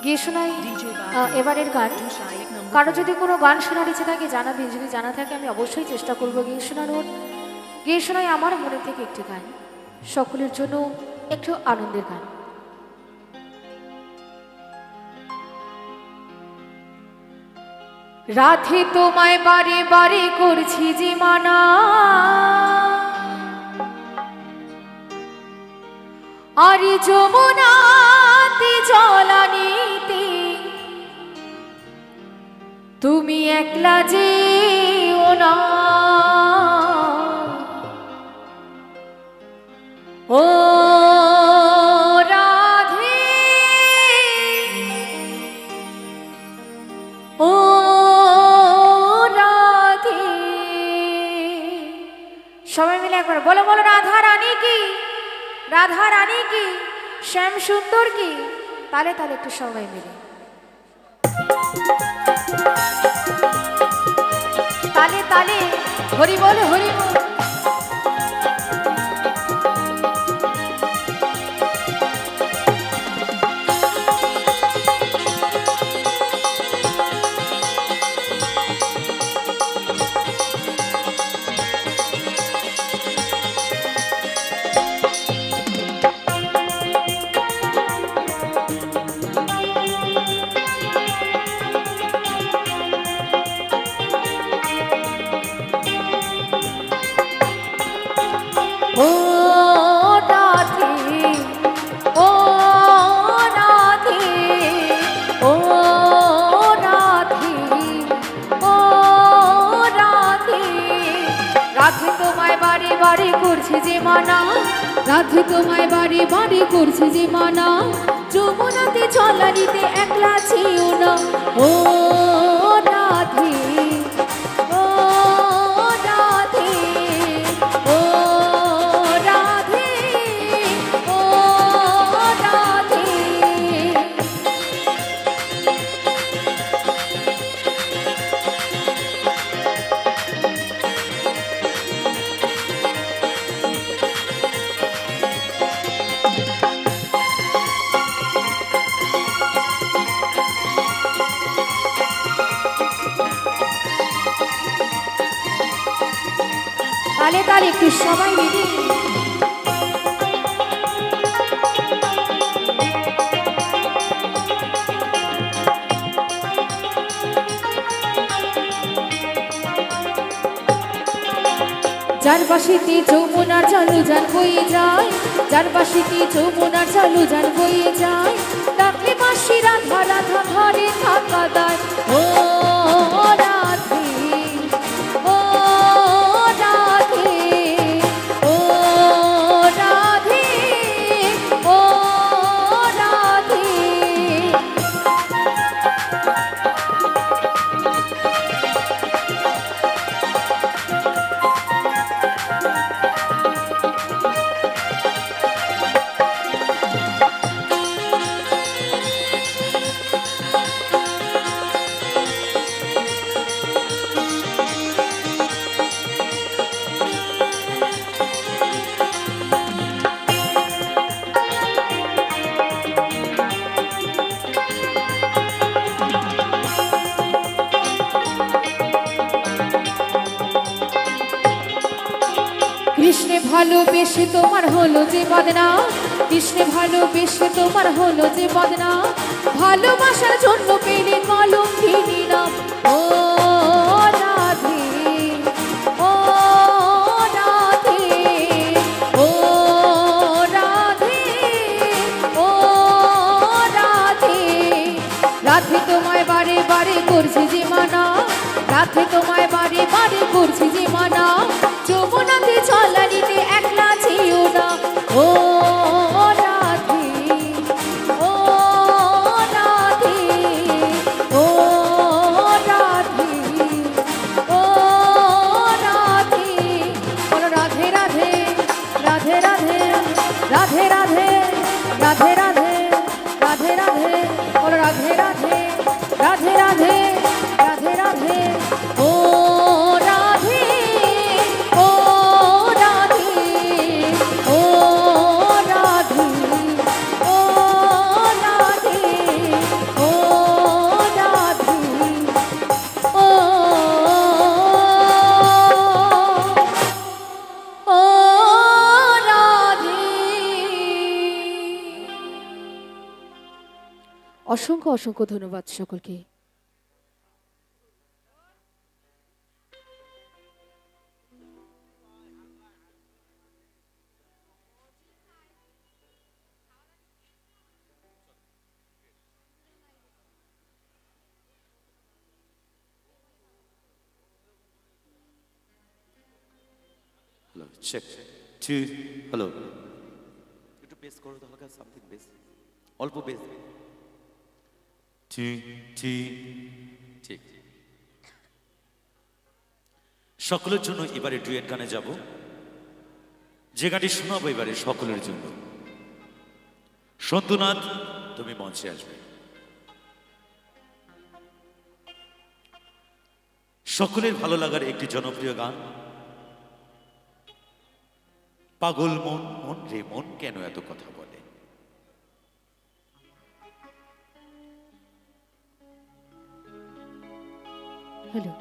গিয়ে শোনাই এবারের গান। কারো যদি কোনো গান শোনার ইচ্ছে থাকে জানাবেন, যদি জানা থাকে আমি অবশ্যই চেষ্টা করবো গিয়ে শোনানোর। গিয়ে শোনাই আমার মনে থেকে একটি গান, সকলের জন্য একটু আনন্দের গান। রাধে তোমায় বারে বারে করছি যে মানা, আর যমুনাতে জলানিতে তুমি একলা যেও না। ও রাধে, ও রাধে, সবাই মিলে একবার বলো বলো, রাধা রানী কি, রাধা রানী কি, শ্যাম সুন্দর কি। তালে তালে একটু সবাই মিলে তালে তালে হরি বল হরি বল। রাধে তোমায় বারে বারে করছে যে মানা, যমুনাতে জলানিতে একলা ছিও না। ও রাধে, ও রাধে, ও রাধে, ও রাধে। তালে তালে একটু সবাই মিলে যার বাসিতে যমুনার জলু যান বয়ে যায়, যার বাসিতে যমুনার জলু যান বয়ে যায়, ডাকলে বাঁশি রাধা রাধা ঘরে থাকা দায়। ও রাধে, ও রাধে, ও রাধে, ও রাধে। কৃষ্ণে ভালোবেসে তোমার হলো যে বদনা, কৃষ্ণে ভালোবেসে তোমার হলো যে বদনা, ভালোবাসার জন্য পেলে কলঙ্কিনী নাম। ও রাধে, ও রাধে, ও রাধে, ও রাধে। রাধে তোমায় বারে বারে করছে যে মানা, রাধে তোমায় বারে বারে করছে যে মানা, যমুনাতে জলানিতে একলা ছিও না। ও রাধে, ও রাধে, ও রাধে, ও রাধে। বলো রাধে রাধে, রাধে রাধে, রাধে রাধে, রাধে রাধে, রাধে রাধে। বলো রাধে রাধে, রাধে রাধে, রাধে রাধে। ও রাধে, ও রাধে, ও অসংখ্য অসংখ্য ধন্যবাদ সকলকে। Hello, check. 2, hello. একটু বেস করো তো হালকা সামথিং বেস, অল্প বেস। 2, 2, ঠিক। সকলের জন্য এবারে ডুয়েট গানে যাব, যে গানটি শোনাবো এবারে সকলের জন্য। সন্তুনাথ, তুমি মঞ্চে আসবে। সকলের ভালো লাগার একটি জনপ্রিয় গান, পাগল মন, মন রে মন কেন এত কথা বলে। হ্যালো।